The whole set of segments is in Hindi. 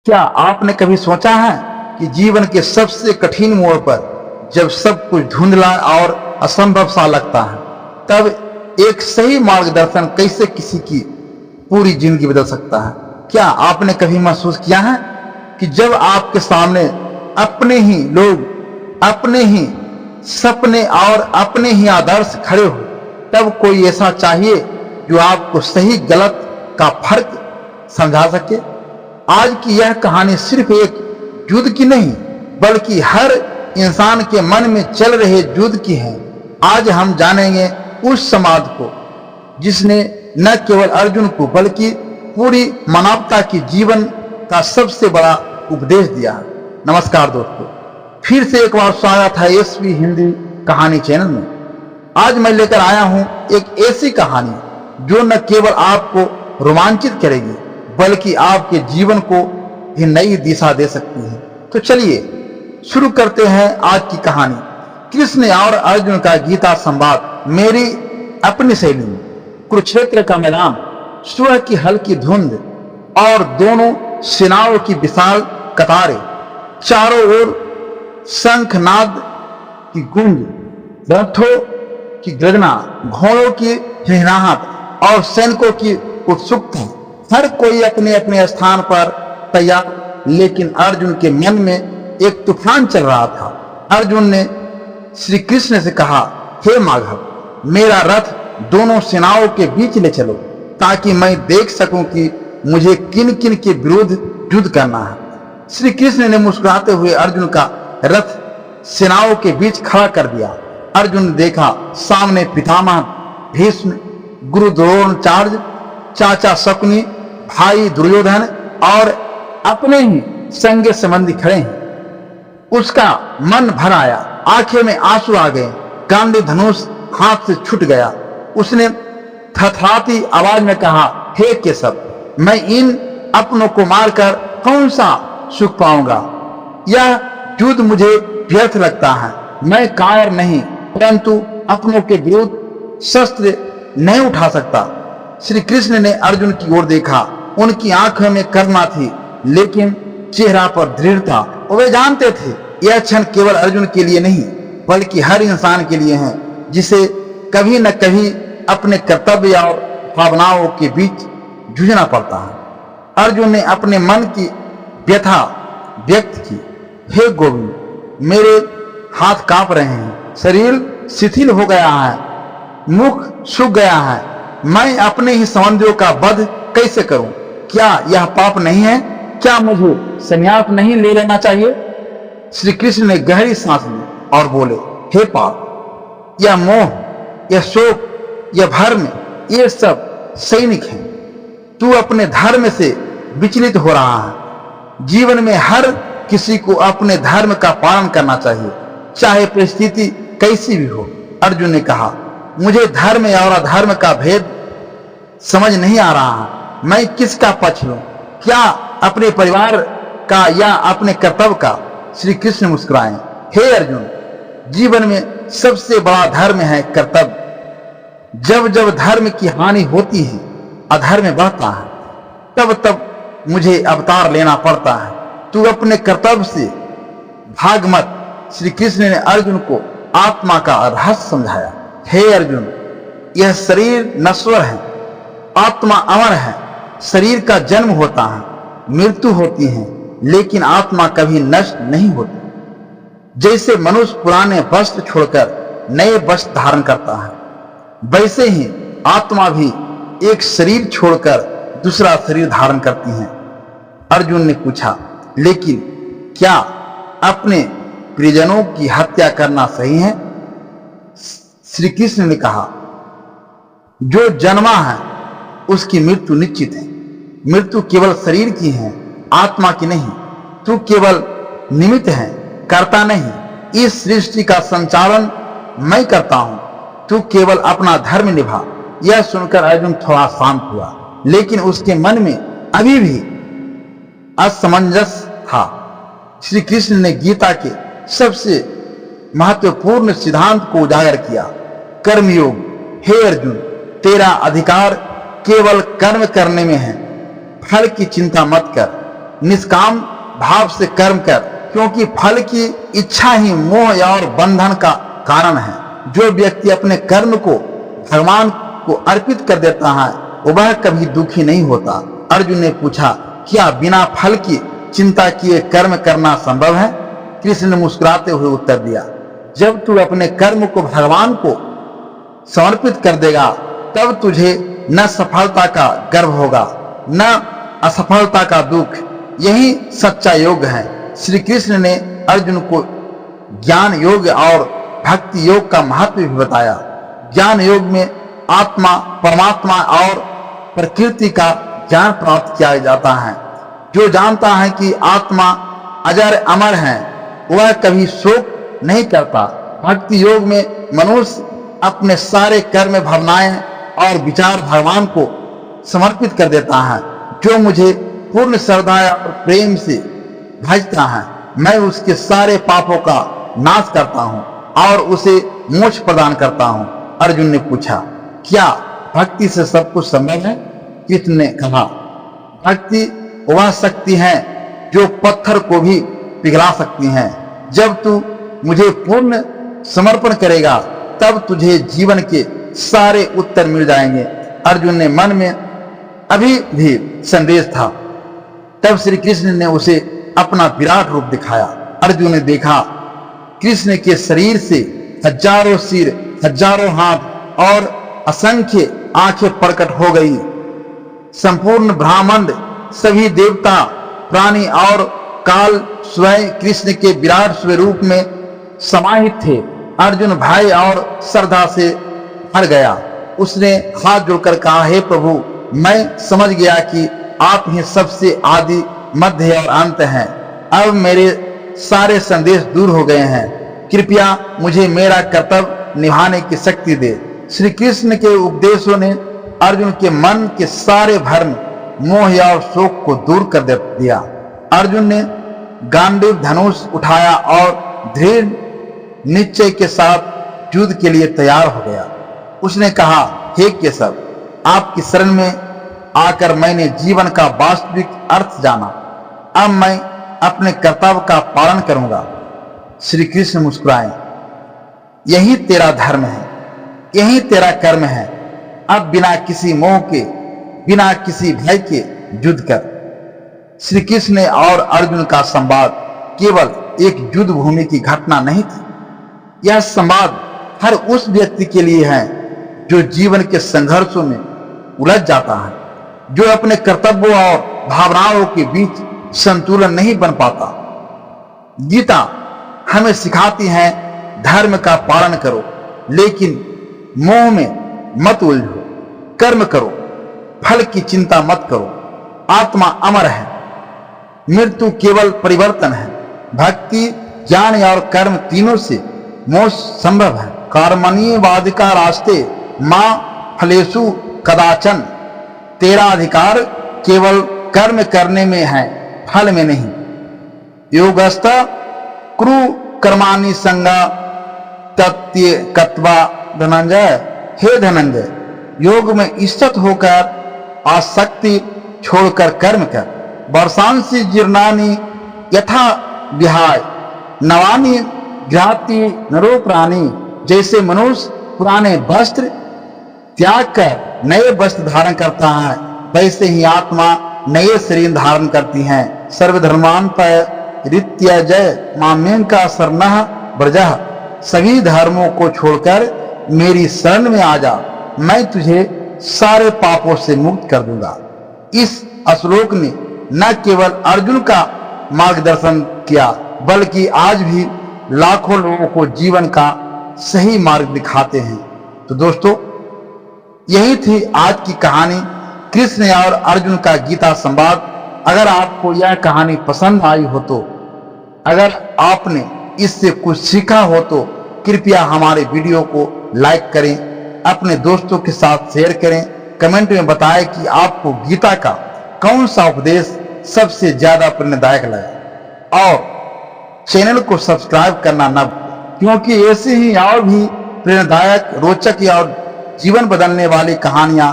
क्या आपने कभी सोचा है कि जीवन के सबसे कठिन मोड़ पर, जब सब कुछ धुंधला और असंभव सा लगता है, तब एक सही मार्गदर्शन कैसे किसी की पूरी जिंदगी बदल सकता है? क्या आपने कभी महसूस किया है कि जब आपके सामने अपने ही लोग, अपने ही सपने और अपने ही आदर्श खड़े हो, तब कोई ऐसा चाहिए जो आपको सही गलत का फर्क समझा सके? आज की यह कहानी सिर्फ एक युद्ध की नहीं, बल्कि हर इंसान के मन में चल रहे युद्ध की है। आज हम जानेंगे उस समाज को जिसने न केवल अर्जुन को बल्कि पूरी मानवता की जीवन का सबसे बड़ा उपदेश दिया। नमस्कार दोस्तों, फिर से एक बार स्वागत है एसवी हिंदी कहानी चैनल में। आज मैं लेकर आया हूं एक ऐसी कहानी जो न केवल आपको रोमांचित करेगी बल्कि आपके जीवन को भी नई दिशा दे सकती है। तो चलिए शुरू करते हैं आज की कहानी, कृष्ण और अर्जुन का गीता संवाद मेरी अपनी शैली में। कुरुक्षेत्र का मैदान, सुबह की हल्की धुंध और दोनों सेनाओं की विशाल कतारें, चारों ओर शंखनाद की गूंज, रथों की गर्जना, घोड़ों की हिहराहट और सैनिकों की उत्सुकता। हर कोई अपने अपने स्थान पर तैयार, लेकिन अर्जुन के मन में एक तूफान चल रहा था। अर्जुन ने श्री कृष्ण से कहा, हे माधव, मेरा रथ दोनों सेनाओं के बीच ले चलो ताकि मैं देख सकूं कि मुझे किन किन के विरुद्ध युद्ध करना है। श्री कृष्ण ने मुस्कुराते हुए अर्जुन का रथ सेनाओं के बीच खड़ा कर दिया। अर्जुन ने देखा सामने पितामह भीष्म, गुरु द्रोणाचार्य, चाचा शकुनी, भाई दुर्योधन और अपने ही संगे संबंधी खड़े हैं। उसका मन भर आया, आंखें में आंसू आ गए, गांधी धनुष हाथ से छूट गया। उसने थरथराती आवाज में कहा, हे केशव, मैं इन अपनों को मारकर कौन सा सुख पाऊंगा? यह युद्ध मुझे व्यर्थ लगता है। मैं कायर नहीं, परंतु अपनों के विरुद्ध शस्त्र नहीं उठा सकता। श्री कृष्ण ने अर्जुन की ओर देखा, उनकी आंखों में करुणा थी लेकिन चेहरा पर दृढ़ता। वे जानते थे यह क्षण केवल अर्जुन के लिए नहीं बल्कि हर इंसान के लिए है जिसे कभी न कभी अपने कर्तव्य और भावनाओं के बीच जूझना पड़ता है। अर्जुन ने अपने मन की व्यथा व्यक्त की, हे गोविंद, मेरे हाथ कांप रहे हैं, शरीर शिथिल हो गया है, मुख सूख गया है, मैं अपने ही संबंधियों का वध कैसे करूं? क्या यह पाप नहीं है? क्या मुझे संन्यास नहीं ले लेना चाहिए? श्री कृष्ण ने गहरी सांस ली और बोले, हे पाप, यह मोह, यह शोक, यह भर्म, ये सब सैनिक हैं। तू अपने धर्म से विचलित हो रहा है। जीवन में हर किसी को अपने धर्म का पालन करना चाहिए, चाहे परिस्थिति कैसी भी हो। अर्जुन ने कहा, मुझे धर्म और अधर्म का भेद समझ नहीं आ रहा है। मैं किसका पक्ष लूं? क्या अपने परिवार का या अपने कर्तव्य का? श्री कृष्ण मुस्कुराए, हे अर्जुन, जीवन में सबसे बड़ा धर्म है कर्तव्य। जब जब धर्म की हानि होती है, अधर्म बढ़ता है, तब तब मुझे अवतार लेना पड़ता है। तू अपने कर्तव्य से भाग मत। श्री कृष्ण ने अर्जुन को आत्मा का रहस्य समझाया। हे अर्जुन, यह शरीर नश्वर है, आत्मा अमर है। शरीर का जन्म होता है, मृत्यु होती है, लेकिन आत्मा कभी नष्ट नहीं होती। जैसे मनुष्य पुराने वस्त्र छोड़कर नए वस्त्र धारण करता है, वैसे ही आत्मा भी एक शरीर छोड़कर दूसरा शरीर धारण करती है। अर्जुन ने पूछा, लेकिन क्या अपने प्रियजनों की हत्या करना सही है? श्री कृष्ण ने कहा, जो जन्मा है उसकी मृत्यु निश्चित है। मृत्यु केवल शरीर की है, आत्मा की नहीं। तू केवल निमित्त है, करता नहीं। इस सृष्टि का संचालन मैं करता हूं, तू केवल अपना धर्म निभा। यह सुनकर अर्जुन थोड़ा शांत हुआ, लेकिन उसके मन में अभी भी असमंजस था। श्री कृष्ण ने गीता के सबसे महत्वपूर्ण सिद्धांत को उजागर किया, कर्मयोग। हे अर्जुन, तेरा अधिकार केवल कर्म करने में है, फल की चिंता मत कर। निष्काम भाव से कर्म कर, क्योंकि फल की इच्छा ही मोह और बंधन का कारण है। जो व्यक्ति अपने कर्म को भगवान को अर्पित कर देता है वह कभी दुखी नहीं होता। अर्जुन ने पूछा, क्या बिना फल की चिंता किए कर्म करना संभव है? कृष्ण ने मुस्कुराते हुए उत्तर दिया, जब तू अपने कर्म को भगवान को समर्पित कर देगा तब तुझे न सफलता का गर्व होगा न असफलता का दुख। यही सच्चा योग है। श्री कृष्ण ने अर्जुन को ज्ञान योग और भक्ति योग का महत्व भी बताया। ज्ञान योग में आत्मा, परमात्मा और प्रकृति का ज्ञान प्राप्त किया जाता है। जो जानता है कि आत्मा अजर अमर है वह कभी शोक नहीं करता। भक्ति योग में मनुष्य अपने सारे कर्म, भावनाएं और विचार भगवान को समर्पित कर देता है। जो मुझे पूर्ण श्रद्धा और प्रेम से भजता है मैं उसके सारे पापों का नाश करता हूँ और उसे मोक्ष प्रदान करता हूँ। अर्जुन ने पूछा, क्या भक्ति से सब कुछ संभव है? कृष्ण ने कहा, भक्ति वह शक्ति है जो पत्थर को भी पिघला सकती है। जब तू मुझे पूर्ण समर्पण करेगा तब तुझे जीवन के सारे उत्तर मिल जाएंगे। अर्जुन ने मन में अभी भी संदेश था। तब श्री कृष्ण ने उसे अपना विराट रूप दिखाया। अर्जुन ने देखा कृष्ण के शरीर से हजारों सिर, हजारों हाथ और असंख्य आंखें प्रकट हो गई। संपूर्ण ब्रह्मांड, सभी देवता, प्राणी और काल स्वयं कृष्ण के विराट स्वरूप में समाहित थे। अर्जुन भय और श्रद्धा से भर गया। उसने हाथ जोड़कर कहा, हे प्रभु, मैं समझ गया कि आप ही सबसे आदि, मध्य और अंत हैं। अब मेरे सारे संदेश दूर हो गए हैं। कृपया मुझे मेरा कर्तव्य निभाने की शक्ति दे। श्री कृष्ण के उपदेशों ने अर्जुन के मन के सारे भ्रम, मोह और शोक को दूर कर दिया। अर्जुन ने गांडीव धनुष उठाया और दृढ़ निश्चय के साथ युद्ध के लिए तैयार हो गया। उसने कहा, हे केशव, आपकी शरण में आकर मैंने जीवन का वास्तविक अर्थ जाना। अब मैं अपने कर्तव्य का पालन करूंगा। श्री कृष्ण मुस्कुराए, यही तेरा धर्म है, यही तेरा कर्म है। अब बिना किसी मोह के, बिना किसी भय के युद्ध कर। श्री कृष्ण और अर्जुन का संवाद केवल एक युद्ध भूमि की घटना नहीं थी। यह संवाद हर उस व्यक्ति के लिए है जो जीवन के संघर्षों में उलझ जाता है, जो अपने कर्तव्यों और भावनाओं के बीच संतुलन नहीं बन पाता। गीता हमें सिखाती है, धर्म का पालन करो लेकिन मोह में मत उलझो। कर्म करो, फल की चिंता मत करो। आत्मा अमर है, मृत्यु केवल परिवर्तन है। भक्ति, ज्ञान और कर्म तीनों से मोक्ष संभव है। कर्मण्येवाधिकार रास्ते मां फलेषु कदाचन। तेरा अधिकार केवल कर्म करने में है, फल में नहीं। योगस्थ कुरु कर्माणि संगा तत्यक्त्वा धनंजय। हे धनंजय, योग में स्थित होकर आसक्ति छोड़कर कर्म कर। वर्षांसि जीर्णानि यथा विहाय नवानि गृहाति नरोप्राणि। जैसे मनुष्य पुराने वस्त्र त्याग कर नए वस्त्र धारण करता है, वैसे ही आत्मा नए शरीर धारण करती है। सर्वधर्मान परित्यज्य मामेन का शरणः व्रजः। सभी धर्मों को छोड़कर मेरी शरण में आ जा, मैं तुझे सारे पापों से मुक्त कर दूंगा। इस श्लोक ने न केवल अर्जुन का मार्गदर्शन किया बल्कि आज भी लाखों लोगों को जीवन का सही मार्ग दिखाते हैं। तो दोस्तों, यही थी आज की कहानी, कृष्ण और अर्जुन का गीता संवाद। अगर आपको यह कहानी पसंद आई हो तो, अगर आपने इससे कुछ सीखा हो तो कृपया हमारे वीडियो को लाइक करें, अपने दोस्तों के साथ शेयर करें। कमेंट में बताएं कि आपको गीता का कौन सा उपदेश सबसे ज्यादा प्रेरणादायक लगा और चैनल को सब्सक्राइब करना न भूलें, क्योंकि ऐसे ही और भी प्रेरणादायक, रोचक और जीवन बदलने वाली कहानियां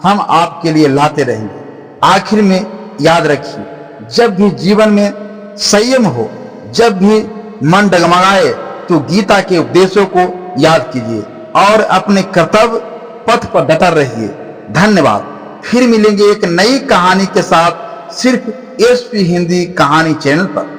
हम आपके लिए लाते रहेंगे। आखिर में याद रखिए, जब भी जीवन में संयम हो, जब भी मन डगमगाए, तो गीता के उपदेशों को याद कीजिए और अपने कर्तव्य पथ पर डटे रहिए। धन्यवाद। फिर मिलेंगे एक नई कहानी के साथ, सिर्फ एसपी हिंदी कहानी चैनल पर।